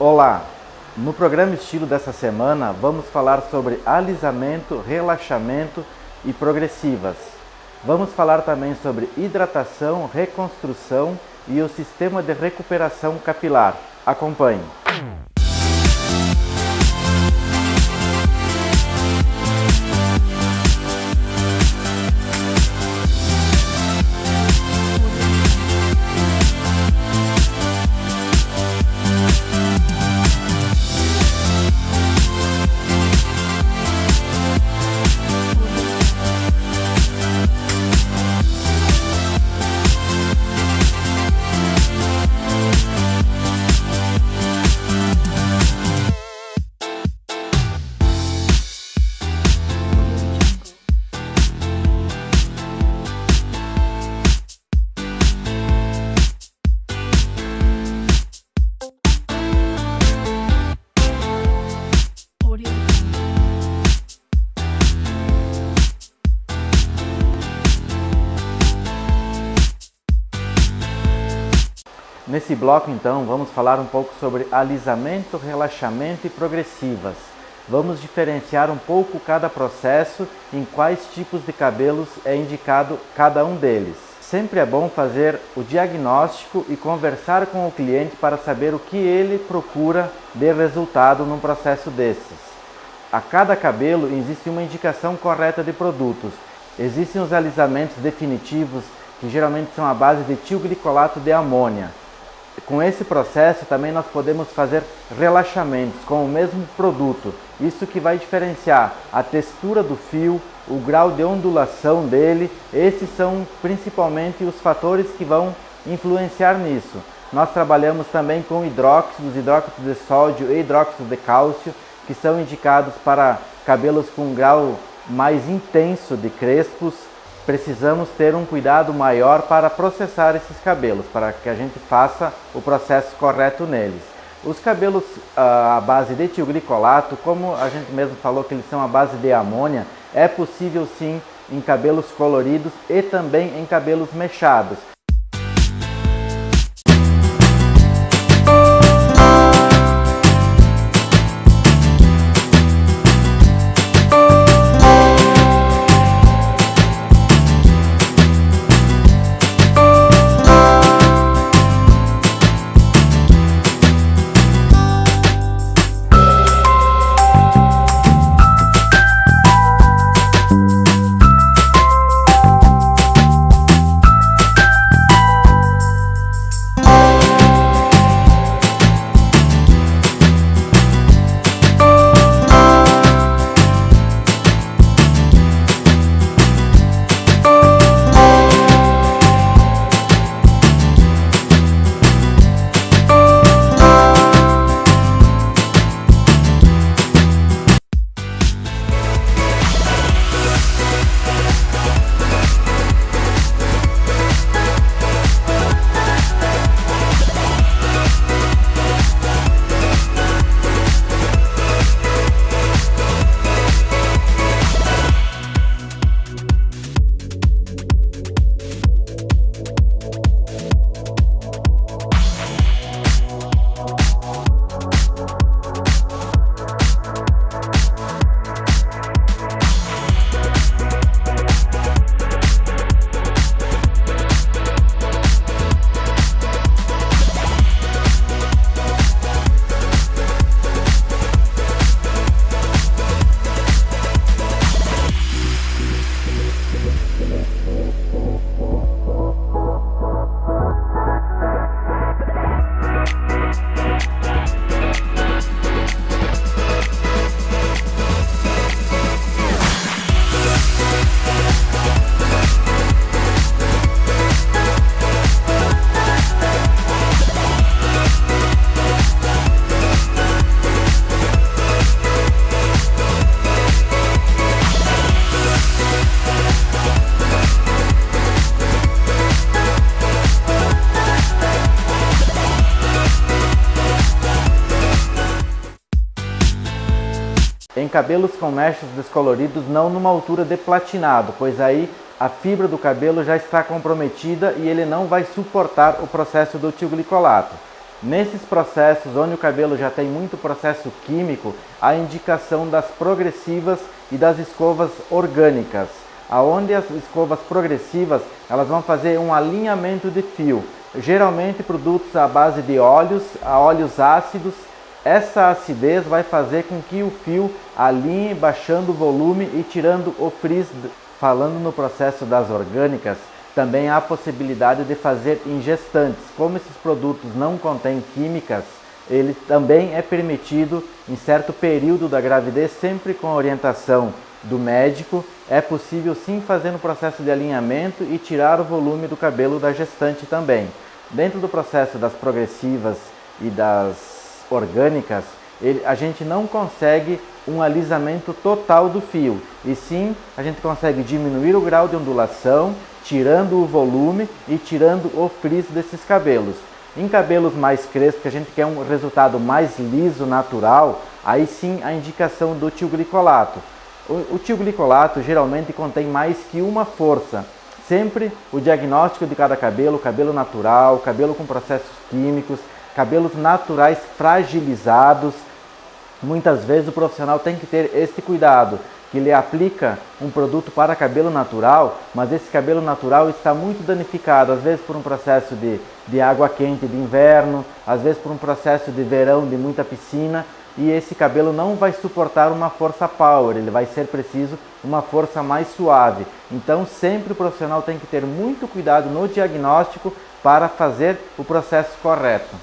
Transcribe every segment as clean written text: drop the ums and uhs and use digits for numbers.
Olá! No programa Estilo dessa semana vamos falar sobre alisamento, relaxamento e progressivas. Vamos falar também sobre hidratação, reconstrução e o sistema de recuperação capilar. Acompanhe! Nesse bloco, então, vamos falar um pouco sobre alisamento, relaxamento e progressivas. Vamos diferenciar um pouco cada processo, em quais tipos de cabelos é indicado cada um deles. Sempre é bom fazer o diagnóstico e conversar com o cliente para saber o que ele procura de resultado num processo desses. A cada cabelo existe uma indicação correta de produtos. Existem os alisamentos definitivos, que geralmente são à base de tilglicolato de amônia. Com esse processo também nós podemos fazer relaxamentos com o mesmo produto. Isso que vai diferenciar a textura do fio, o grau de ondulação dele. Esses são principalmente os fatores que vão influenciar nisso. Nós trabalhamos também com hidróxidos de sódio e hidróxido de cálcio, que são indicados para cabelos com grau mais intenso de crespos. Precisamos ter um cuidado maior para processar esses cabelos, para que a gente faça o processo correto neles. Os cabelos à base de tilglicolato, como a gente mesmo falou que eles são à base de amônia, é possível sim em cabelos coloridos e também em cabelos mechados. Em cabelos com mechas descoloridos, não numa altura de platinado, pois aí a fibra do cabelo já está comprometida e ele não vai suportar o processo do tilglicolato. Nesses processos, onde o cabelo já tem muito processo químico, a indicação das progressivas e das escovas orgânicas. Aonde as escovas progressivas, elas vão fazer um alinhamento de fio, geralmente produtos à base de óleos ácidos. Essa acidez vai fazer com que o fio alinhe, baixando o volume e tirando o frizz. Falando no processo das orgânicas, também há a possibilidade de fazer em gestantes. Como esses produtos não contêm químicas, ele também é permitido em certo período da gravidez, sempre com a orientação do médico. É possível sim fazer no processo de alinhamento e tirar o volume do cabelo da gestante também. Dentro do processo das progressivas e das orgânicas, a gente não consegue um alisamento total do fio, e sim a gente consegue diminuir o grau de ondulação, tirando o volume e tirando o frizz desses cabelos. Em cabelos mais crespos, que a gente quer um resultado mais liso, natural, aí sim a indicação do tioglicolato. O tioglicolato geralmente contém mais que uma força. Sempre o diagnóstico de cada cabelo natural, cabelo com processos químicos, cabelos naturais fragilizados. Muitas vezes o profissional tem que ter esse cuidado, que ele aplica um produto para cabelo natural, mas esse cabelo natural está muito danificado, às vezes por um processo de água quente de inverno, às vezes por um processo de verão de muita piscina, e esse cabelo não vai suportar uma força power, ele vai ser preciso uma força mais suave. Então sempre o profissional tem que ter muito cuidado no diagnóstico para fazer o processo correto.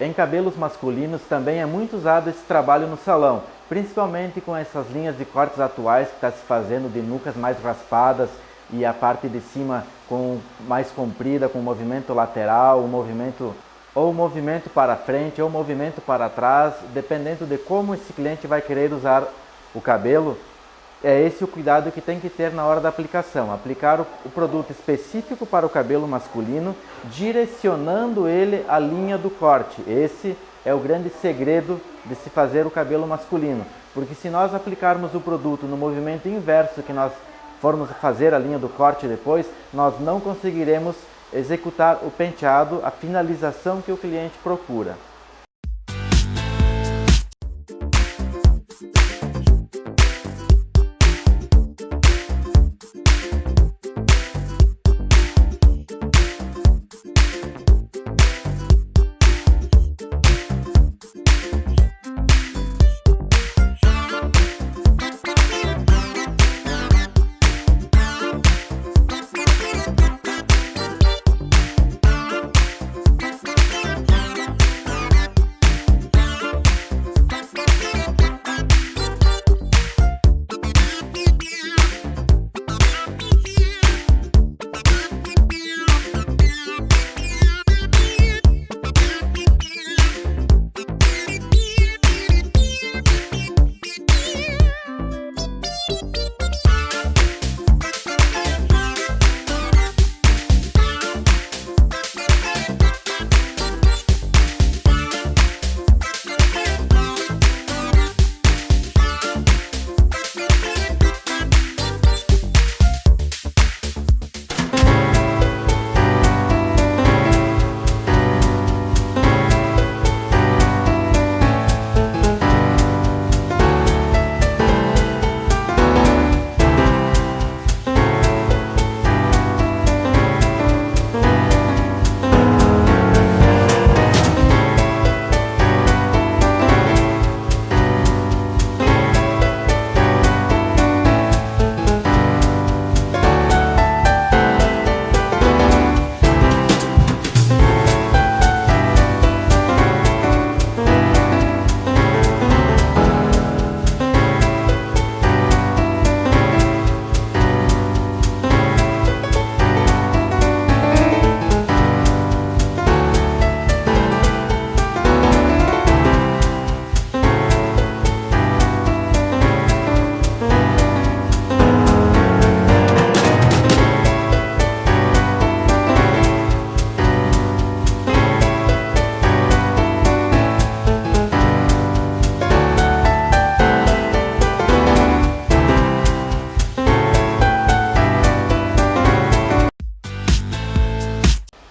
Em cabelos masculinos também é muito usado esse trabalho no salão, principalmente com essas linhas de cortes atuais que está se fazendo de nucas mais raspadas e a parte de cima mais comprida, com movimento lateral, um movimento ou movimento para frente ou movimento para trás, dependendo de como esse cliente vai querer usar o cabelo. É esse o cuidado que tem que ter na hora da aplicação, aplicar o produto específico para o cabelo masculino, direcionando ele à linha do corte. Esse é o grande segredo de se fazer o cabelo masculino, porque se nós aplicarmos o produto no movimento inverso que nós formos fazer a linha do corte depois, nós não conseguiremos executar o penteado, a finalização que o cliente procura.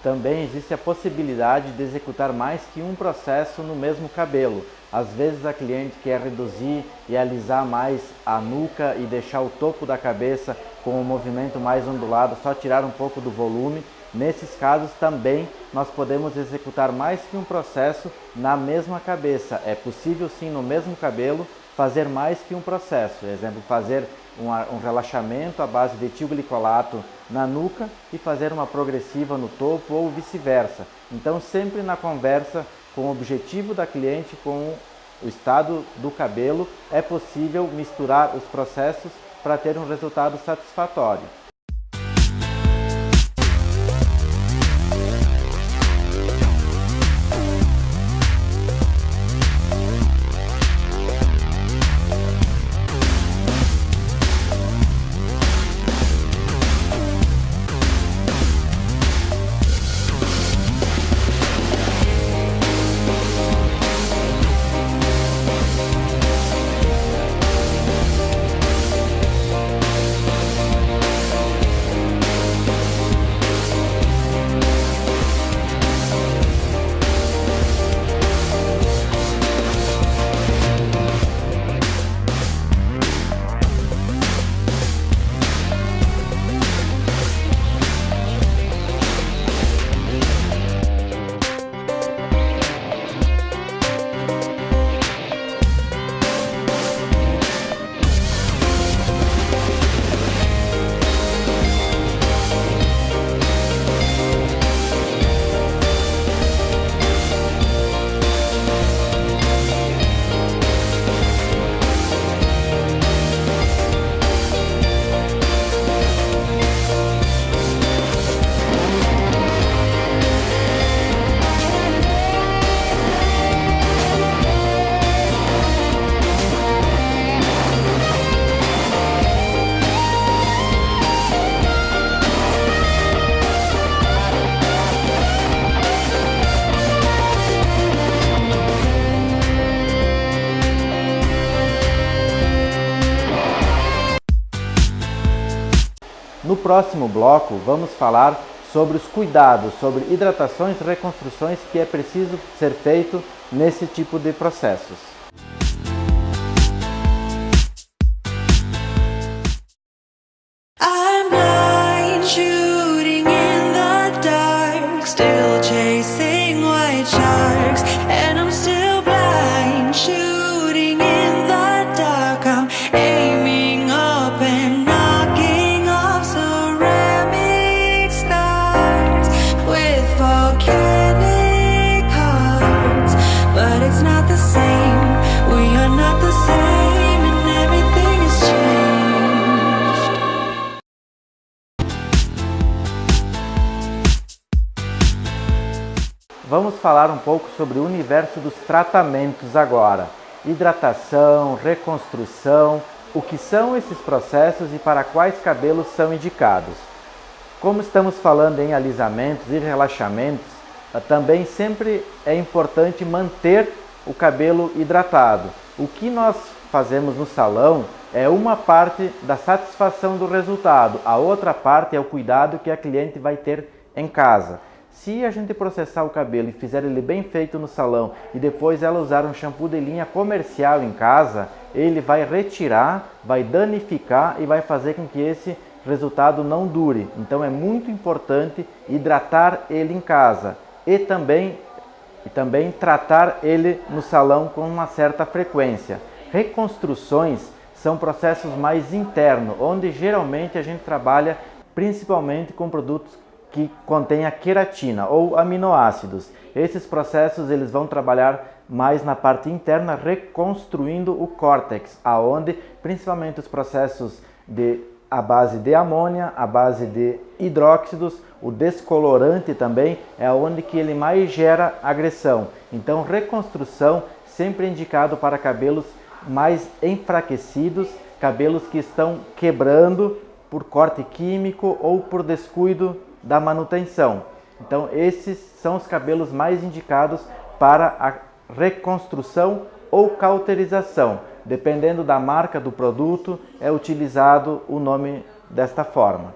Também existe a possibilidade de executar mais que um processo no mesmo cabelo. Às vezes a cliente quer reduzir e alisar mais a nuca e deixar o topo da cabeça com um movimento mais ondulado, só tirar um pouco do volume. Nesses casos também nós podemos executar mais que um processo na mesma cabeça. É possível sim no mesmo cabelo fazer mais que um processo. Exemplo, fazer um relaxamento à base de etilglicolato na nuca e fazer uma progressiva no topo ou vice-versa. Então sempre na conversa com o objetivo da cliente, com o estado do cabelo, é possível misturar os processos para ter um resultado satisfatório. No próximo bloco, vamos falar sobre os cuidados, sobre hidratações e reconstruções que é preciso ser feito nesse tipo de processos. Vamos falar um pouco sobre o universo dos tratamentos agora. Hidratação, reconstrução, o que são esses processos e para quais cabelos são indicados. Como estamos falando em alisamentos e relaxamentos, também sempre é importante manter o cabelo hidratado. O que nós fazemos no salão é uma parte da satisfação do resultado, a outra parte é o cuidado que a cliente vai ter em casa. Se a gente processar o cabelo e fizer ele bem feito no salão e depois ela usar um shampoo de linha comercial em casa, ele vai retirar, vai danificar e vai fazer com que esse resultado não dure. Então é muito importante hidratar ele em casa e também tratar ele no salão com uma certa frequência. Reconstruções são processos mais internos, onde geralmente a gente trabalha principalmente com produtos que contém a queratina ou aminoácidos. Esses processos eles vão trabalhar mais na parte interna, reconstruindo o córtex, aonde principalmente os processos à base de amônia, à base de hidróxidos, o descolorante também é onde que ele mais gera agressão. Então, reconstrução sempre é indicado para cabelos mais enfraquecidos, cabelos que estão quebrando por corte químico ou por descuido da manutenção. Então esses são os cabelos mais indicados para a reconstrução ou cauterização. Dependendo da marca do produto, é utilizado o nome desta forma.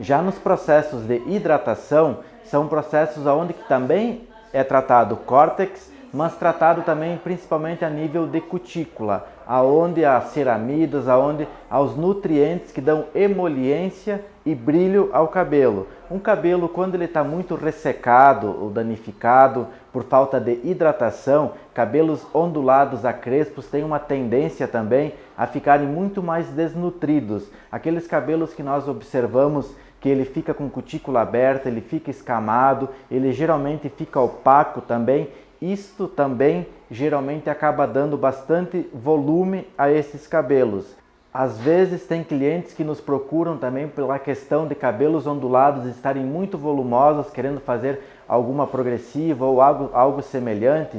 Já nos processos de hidratação, são processos onde que também é tratado o córtex, mas tratado também principalmente a nível de cutícula, aonde há ceramidas, aonde há os nutrientes que dão emoliência e brilho ao cabelo. Um cabelo, quando ele está muito ressecado ou danificado por falta de hidratação, cabelos ondulados a crespos têm uma tendência também a ficarem muito mais desnutridos. Aqueles cabelos que nós observamos que ele fica com cutícula aberta, ele fica escamado, ele geralmente fica opaco também. Isto também geralmente acaba dando bastante volume a esses cabelos. Às vezes tem clientes que nos procuram também pela questão de cabelos ondulados estarem muito volumosos, querendo fazer alguma progressiva ou algo semelhante.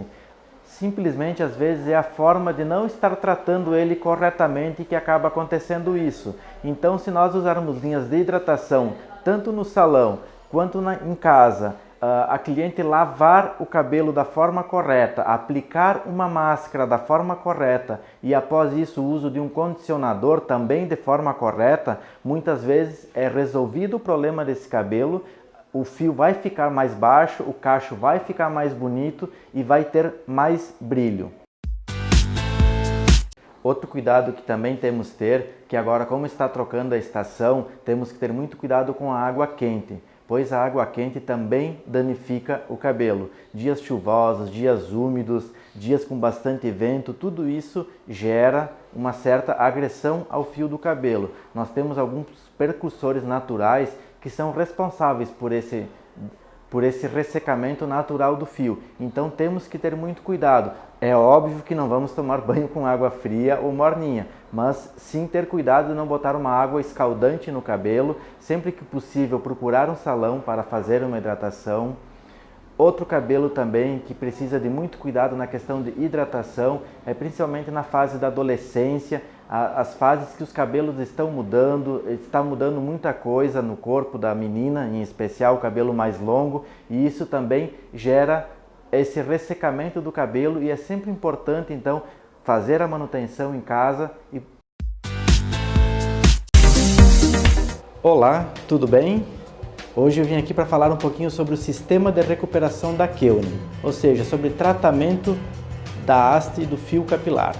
Simplesmente às vezes é a forma de não estar tratando ele corretamente que acaba acontecendo isso. Então, se nós usarmos linhas de hidratação tanto no salão quanto em casa, a cliente lavar o cabelo da forma correta, aplicar uma máscara da forma correta e após isso o uso de um condicionador também de forma correta, muitas vezes é resolvido o problema desse cabelo, o fio vai ficar mais baixo, o cacho vai ficar mais bonito e vai ter mais brilho. Outro cuidado que também temos que ter, que agora como está trocando a estação, temos que ter muito cuidado com a água quente, pois a água quente também danifica o cabelo. Dias chuvosos, dias úmidos, dias com bastante vento, tudo isso gera uma certa agressão ao fio do cabelo. Nós temos alguns percussores naturais que são responsáveis por esse ressecamento natural do fio. Então temos que ter muito cuidado. É óbvio que não vamos tomar banho com água fria ou morninha, mas sim ter cuidado de não botar uma água escaldante no cabelo, sempre que possível procurar um salão para fazer uma hidratação. Outro cabelo também que precisa de muito cuidado na questão de hidratação é principalmente na fase da adolescência, as fases que os cabelos estão mudando, está mudando muita coisa no corpo da menina, em especial o cabelo mais longo, e isso também gera esse ressecamento do cabelo e é sempre importante então fazer a manutenção em casa. Olá, tudo bem? Hoje eu vim aqui para falar um pouquinho sobre o sistema de recuperação da Keunig, ou seja, sobre tratamento da haste do fio capilar.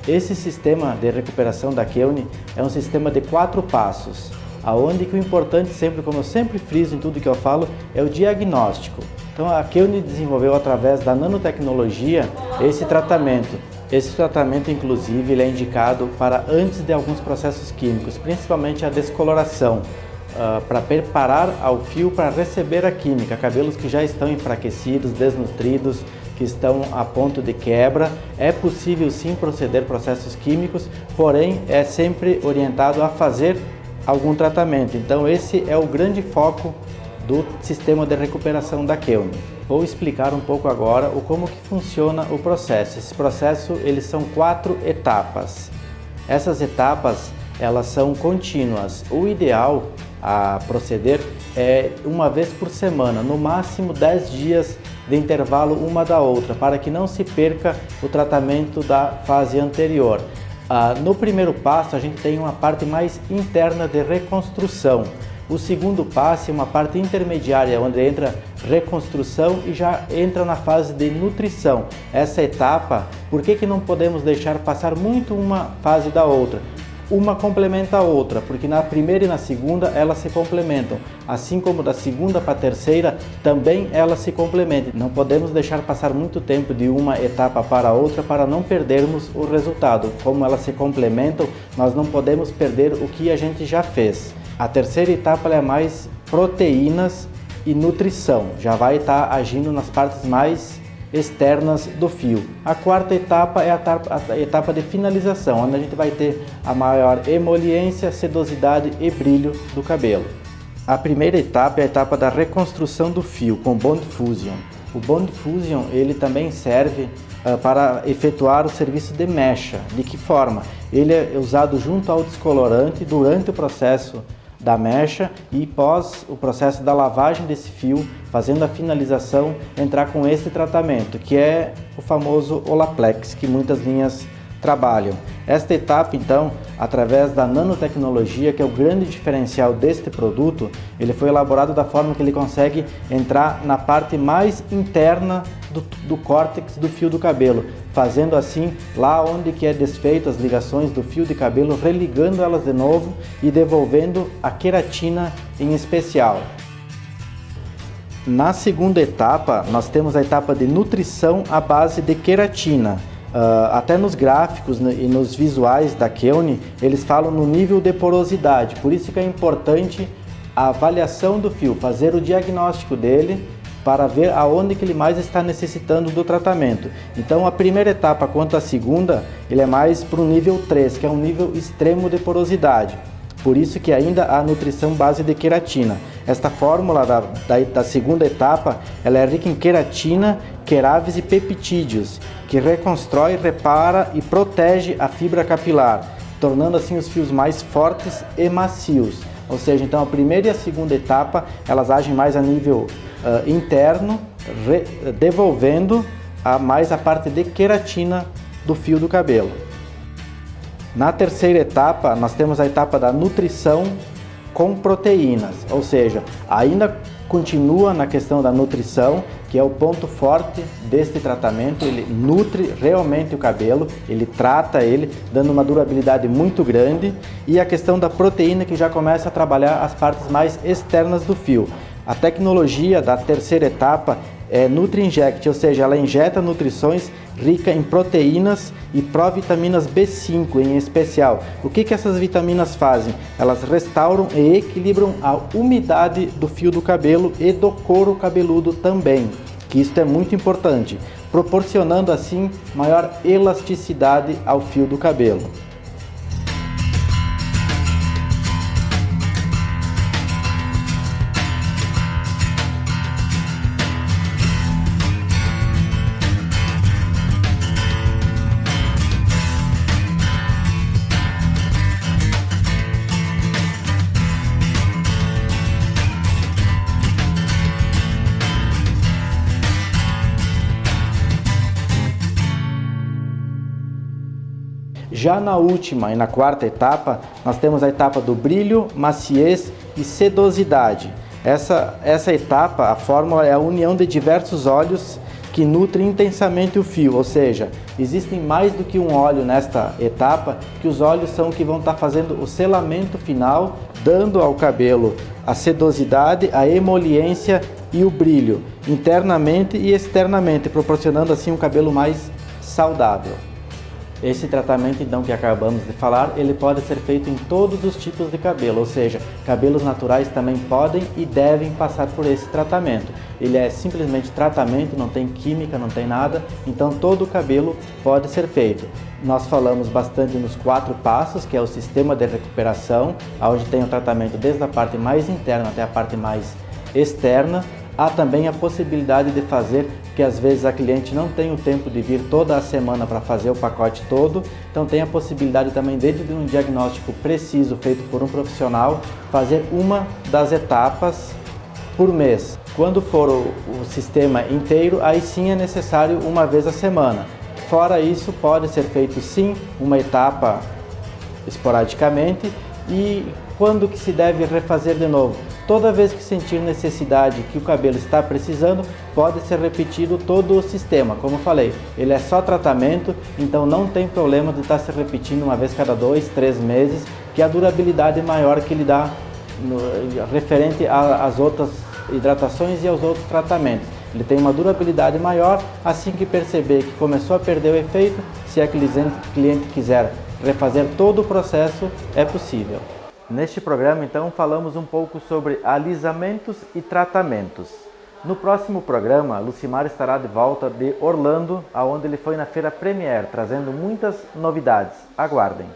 Esse sistema de recuperação da Keunig é um sistema de 4 passos, aonde que o importante sempre, como eu sempre friso em tudo que eu falo, é o diagnóstico. Então a Keunig desenvolveu através da nanotecnologia esse tratamento. Esse tratamento, inclusive, ele é indicado para antes de alguns processos químicos, principalmente a descoloração, para preparar ao fio para receber a química, cabelos que já estão enfraquecidos, desnutridos, que estão a ponto de quebra. É possível sim proceder processos químicos, porém é sempre orientado a fazer algum tratamento. Então esse é o grande foco do sistema de recuperação da Keunig. Vou explicar um pouco agora como que funciona o processo. Esse processo, eles são 4 etapas. Essas etapas, elas são contínuas. O ideal a proceder é uma vez por semana, no máximo 10 dias de intervalo uma da outra, para que não se perca o tratamento da fase anterior. No primeiro passo, a gente tem uma parte mais interna de reconstrução. O segundo passo é uma parte intermediária, onde entra reconstrução e já entra na fase de nutrição. Essa etapa, por que não podemos deixar passar muito uma fase da outra? Uma complementa a outra, porque na primeira e na segunda elas se complementam. Assim como da segunda para a terceira, também elas se complementam. Não podemos deixar passar muito tempo de uma etapa para a outra para não perdermos o resultado. Como elas se complementam, nós não podemos perder o que a gente já fez. A terceira etapa é mais proteínas e nutrição, já vai estar agindo nas partes mais externas do fio. A quarta etapa é a etapa de finalização, onde a gente vai ter a maior emoliência, sedosidade e brilho do cabelo. A primeira etapa é a etapa da reconstrução do fio com Bond Fusion. O Bond Fusion ele também serve para efetuar o serviço de mecha. De que forma? Ele é usado junto ao descolorante durante o processo da mecha e pós o processo da lavagem desse fio, fazendo a finalização, entrar com esse tratamento, que é o famoso Olaplex, que muitas linhas trabalham. Esta etapa, então, através da nanotecnologia, que é o grande diferencial deste produto, ele foi elaborado da forma que ele consegue entrar na parte mais interna do córtex do fio do cabelo, fazendo assim lá onde que é desfeito as ligações do fio de cabelo, religando elas de novo e devolvendo a queratina em especial. Na segunda etapa, nós temos a etapa de nutrição à base de queratina. Até nos gráficos e nos visuais da Keunig, eles falam no nível de porosidade, por isso que é importante a avaliação do fio, fazer o diagnóstico dele para ver aonde que ele mais está necessitando do tratamento. Então a primeira etapa quanto à segunda, ele é mais para o nível 3, que é um nível extremo de porosidade. Por isso que ainda há nutrição base de queratina. Esta fórmula da segunda etapa, ela é rica em queratina, queraves e peptídeos, que reconstrói, repara e protege a fibra capilar, tornando assim os fios mais fortes e macios. Ou seja, então a primeira e a segunda etapa, elas agem mais a nível interno, devolvendo mais a parte de queratina do fio do cabelo. Na terceira etapa, nós temos a etapa da nutrição com proteínas, ou seja, ainda continua na questão da nutrição, que é o ponto forte deste tratamento. Ele nutre realmente o cabelo, ele trata ele, dando uma durabilidade muito grande, e a questão da proteína, que já começa a trabalhar as partes mais externas do fio. A tecnologia da terceira etapa é Nutri-Inject, ou seja, ela injeta nutrições ricas em proteínas e provitaminas B5 em especial. O que essas vitaminas fazem? Elas restauram e equilibram a umidade do fio do cabelo e do couro cabeludo também, que isso é muito importante, proporcionando assim maior elasticidade ao fio do cabelo. Já na última e na quarta etapa, nós temos a etapa do brilho, maciez e sedosidade. Essa etapa, a fórmula é a união de diversos óleos que nutrem intensamente o fio, ou seja, existem mais do que um óleo nesta etapa, que os óleos são que vão estar fazendo o selamento final, dando ao cabelo a sedosidade, a emoliência e o brilho, internamente e externamente, proporcionando assim um cabelo mais saudável. Esse tratamento então que acabamos de falar, ele pode ser feito em todos os tipos de cabelo, ou seja, cabelos naturais também podem e devem passar por esse tratamento. Ele é simplesmente tratamento, não tem química, não tem nada, então todo o cabelo pode ser feito. Nós falamos bastante nos 4 passos, que é o sistema de recuperação, onde tem o tratamento desde a parte mais interna até a parte mais externa. Há também a possibilidade de fazer, que às vezes a cliente não tem o tempo de vir toda a semana para fazer o pacote todo, então tem a possibilidade também, dentro de um diagnóstico preciso feito por um profissional, fazer uma das etapas por mês. Quando for o sistema inteiro, aí sim é necessário uma vez a semana. Fora isso, pode ser feito sim uma etapa esporadicamente. E quando que se deve refazer de novo? Toda vez que sentir necessidade, que o cabelo está precisando, pode ser repetido todo o sistema. Como eu falei, ele é só tratamento, então não tem problema de estar se repetindo uma vez cada 2, 3 meses, que a durabilidade é maior que ele dá referente às outras hidratações e aos outros tratamentos. Ele tem uma durabilidade maior. Assim que perceber que começou a perder o efeito, se a cliente quiser refazer todo o processo, é possível. Neste programa, então, falamos um pouco sobre alisamentos e tratamentos. No próximo programa, Lucimar estará de volta de Orlando, aonde ele foi na Feira Premier, trazendo muitas novidades. Aguardem!